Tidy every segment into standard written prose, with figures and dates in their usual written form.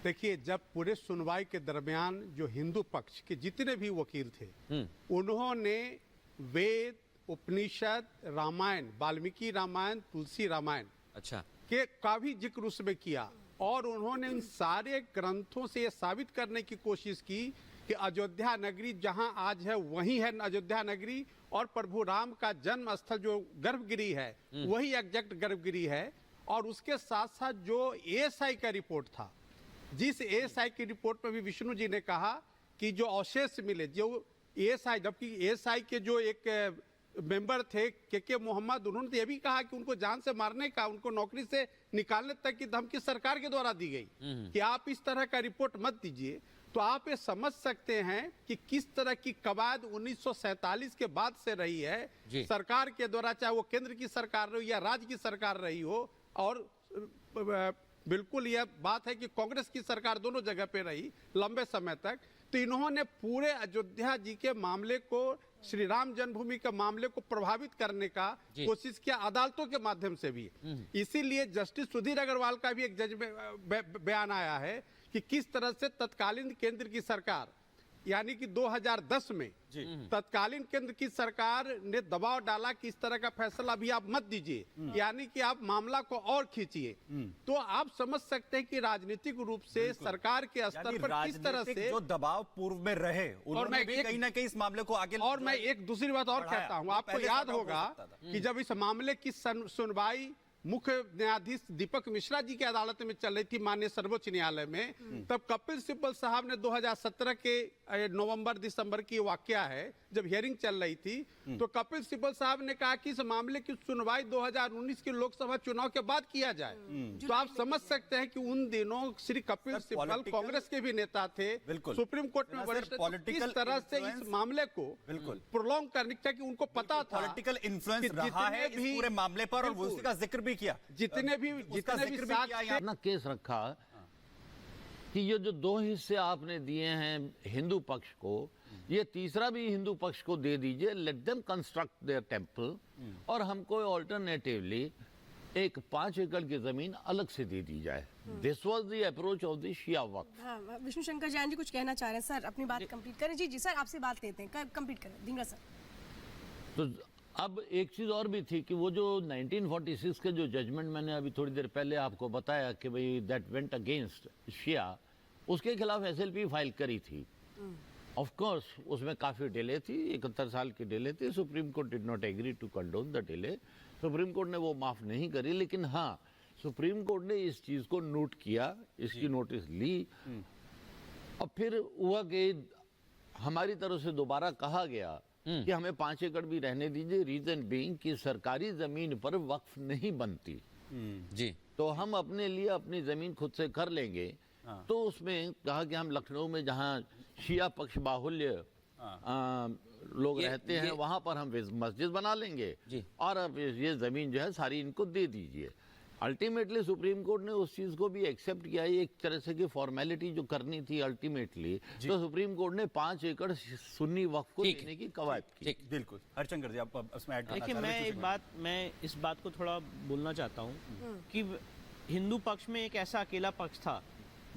देखिए, जब पूरे सुनवाई के दरमियान जो हिंदू पक्ष के जितने भी वकील थे उन्होंने वेद, उपनिषद, रामायण, वाल्मीकि रामायण, तुलसी रामायण अच्छा के का भी जिक्र उसमें किया और उन्होंने इन सारे ग्रंथों से ये साबित करने की कोशिश की कि अयोध्या नगरी जहां आज है वही है अयोध्या नगरी और प्रभु राम का जन्म स्थल जो गर्भगिरी है वही एग्जैक्ट गर्भगिरी है। और उसके साथ साथ जो एएसआई का रिपोर्ट था, जिस एएसआई की रिपोर्ट में भी विष्णु जी ने कहा कि जो अवशेष मिले, जो एएसआई, जबकि एएसआई के जो एक मेंबर थे के मोहम्मद, उन्होंने तो यह भी कहा कि उनको जान से मारने का, उनको नौकरी से निकालने तक की धमकी सरकार के द्वारा दी गई कि आप इस तरह का रिपोर्ट मत दीजिए। तो आप ये समझ सकते हैं कि किस तरह की कवायद 1947 के बाद से रही है सरकार के द्वारा, चाहे वो केंद्र की सरकार रही हो या राज्य की सरकार रही हो। और बिल्कुल यह बात है कि कांग्रेस की सरकार दोनों जगह पे रही लंबे समय तक। तो इन्होंने पूरे अयोध्या जी के मामले को, श्री राम जन्मभूमि के मामले को प्रभावित करने का कोशिश किया अदालतों के माध्यम से भी। इसीलिए जस्टिस सुधीर अग्रवाल का भी एक बयान आया है कि किस तरह से तत्कालीन केंद्र की सरकार, यानी कि 2010 में तत्कालीन केंद्र की सरकार ने दबाव डाला कि इस तरह का फैसला भी आप मत दीजिए, यानी कि आप मामला को और खींचिए। तो आप समझ सकते हैं कि राजनीतिक रूप से सरकार के स्तर पर किस तरह से जो दबाव पूर्व में रहे, और मैं कहीं ना कहीं इस मामले को आगे, और मैं एक दूसरी बात और कहता हूं, आपको याद होगा कि जब इस मामले की सुनवाई मुख्य न्यायाधीश दीपक मिश्रा जी की अदालत में चल रही थी माननीय सर्वोच्च न्यायालय में, तब कपिल सिब्बल साहब ने 2017 के नवंबर दिसंबर की वाकया है जब हियरिंग चल रही थी, तो कपिल सिब्बल साहब ने कहा कि इस मामले की सुनवाई 2019 के लोकसभा चुनाव के बाद किया जाए। तो आप समझ सकते हैं कि उन दिनों श्री कपिल सिब्बल कांग्रेस के भी नेता थे, सुप्रीम कोर्ट में वरिष्ठ, किस तरह से इस मामले को प्रोलॉन्ग करने का, कि उनको पता था पॉलिटिकल इन्फ्लुएंस रहा है इस पूरे मामले पर और उसका जिक्र भी किया, जितने भी अपना केस रखा कि ये जो दो हिस्से आपने दिए हैं हिंदू पक्ष को, ये तीसरा भी हिंदू पक्ष को दे दीजिए, let them construct there temple, और हमको ऑल्टरनेटिवली एक 5 एकड़ की जमीन अलग से दे दी जाए। This was the approach of the Shia Waqf. Vishnu Shankar Jain ji कुछ कहना चाह रहे हैं सर, अपनी बात कंप्लीट करें। जी सर, आपसे बात लेते हैं, कंप्लीट करें धिंगरा सर। तो अब एक चीज और भी थी कि वो जो 1946 के जो जजमेंट मैंने अभी थोड़ी देर पहले आपको बताया कि भाई दैट वेंट अगेंस्ट शिया, उसके खिलाफ एसएलपी फाइल करी थी। ऑफ कोर्स उसमें काफी डिले थी, 71 साल की डिले थी। Supreme court did not agree to condone the delay, supreme court ने वो माफ नहीं करी। लेकिन हाँ, सुप्रीम कोर्ट ने इस चीज को नोट किया, इसकी नोटिस ली, और फिर हुआ कि हमारी तरफ से दोबारा कहा गया कि हमें 5 एकड़ भी रहने दीजिए, रीजन बीइंग कि सरकारी जमीन पर वक्फ नहीं बनती जी, तो हम अपने लिए अपनी जमीन खुद से कर लेंगे। तो उसमें कहा कि हम लखनऊ में जहाँ शिया पक्ष बाहुल्य लोग रहते हैं वहां पर हम मस्जिद बना लेंगे और अब ये जमीन जो है सारी इनको दे दीजिए। अल्टीमेटली सुप्रीम कोर्ट ने उस चीज को भी एक्सेप्ट किया, एक तरह से की फॉर्मेलिटी जो करनी थी अल्टीमेटली, तो सुप्रीम कोर्ट ने 5 एकड़ सुन्नी वक्फ को देने की कवायद की। बिल्कुल, हरशंकर जी आप उसमें ऐड करना देखिए, मैं इस बात को थोड़ा बोलना चाहता हूँ कि हिंदू पक्ष में एक ऐसा अकेला पक्ष था,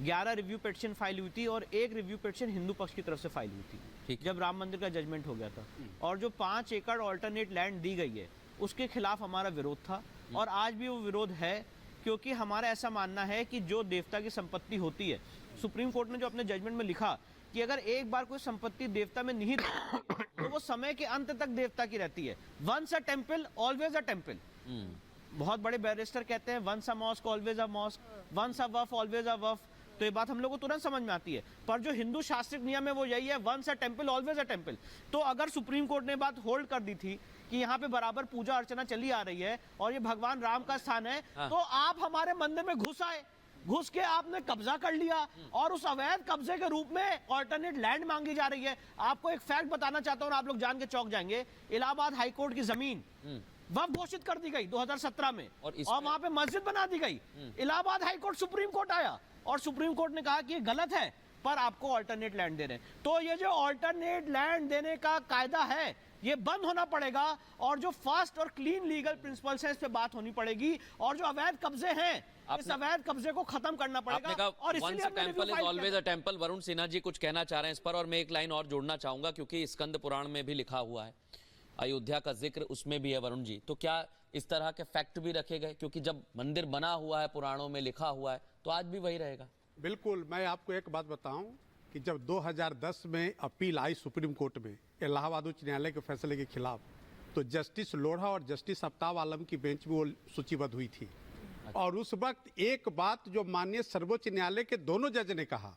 11 रिव्यू पिटीशन फाइल हुई थी और 1 रिव्यू पिटीशन हिंदू पक्ष की तरफ से फाइल हुई थी जब राम मंदिर का जजमेंट हो गया था, और जो 5 एकड़ ऑल्टरनेट लैंड दी गई है उसके खिलाफ हमारा विरोध था और आज भी वो विरोध है, क्योंकि हमारा ऐसा मानना है कि जो देवता की संपत्ति होती है, सुप्रीम कोर्ट ने जो अपने जजमेंट में लिखा कि अगर एक बार कोई संपत्ति देवता में निहित तो वो समय के अंत तक देवता की रहती है। Once a temple always a temple. बहुत बड़े बैरिस्टर कहते हैं once a mosque always a mosque, once a waqf always a waqf. तो ये बात हम लोग को तुरंत समझ में आती है, पर जो हिंदू शास्त्रिक नियम है वो यही है, once a temple always a temple. तो अगर सुप्रीम कोर्ट ने बात होल्ड कर दी थी कि यहाँ पे बराबर पूजा अर्चना चली आ रही है और ये भगवान राम का स्थान है, तो आप हमारे मंदिर में घुस आए, घुस के आपने कब्जा कर लिया और उस अवैध कब्जे के रूप में ऑल्टरनेट लैंड मांगी जा रही है। आपको एक फैक्ट बताना चाहता हूँ, आप लोग जान के चौंक जाएंगे। इलाहाबाद हाईकोर्ट की जमीन वक्फ घोषित कर दी गई 2017 में और वहां पे मस्जिद बना दी गई। इलाहाबाद हाईकोर्ट सुप्रीम कोर्ट आया और सुप्रीम कोर्ट ने कहा कि ये गलत है, पर आपको ऑल्टरनेट लैंड दे रहे हैं। तो ये जो ऑल्टरनेट लैंड देने का कायदा है ये बंद होना पड़ेगा और जो फास्ट और क्लीन लीगल प्रिंसिपल्स हैं इस पे बात होनी पड़ेगी। और जो अवैध कब्जे हैं इस अवैध कब्जे को खत्म करना आपने पड़ेगा कहा और इसीलिए once a हमने temple review is file always किया a temple। वरुण सिन्हा जी कुछ कहना चाह रहे हैं इस पर, और मैं एक लाइन और जोड़ना चाहूंगा क्योंकि स्कंद पुराण में भी लिखा हुआ है, अयोध्या का जिक्र उसमें भी है वरुण जी। तो क्या इस तरह के फैक्ट भी रखे गए, क्योंकि जब मंदिर बना हुआ है, पुराणों में लिखा हुआ है, तो आज भी वही रहेगा? बिल्कुल। मैं आपको एक बात बताऊं कि जब 2010 में अपील आई सुप्रीम कोर्ट में इलाहाबाद उच्च न्यायालय के फैसले के खिलाफ, तो जस्टिस लोढ़ा और जस्टिस आफ्ताब आलम की बेंच में वो सूचीबद्ध हुई थी। और उस वक्त एक बात जो माननीय सर्वोच्च न्यायालय के दोनों जज ने कहा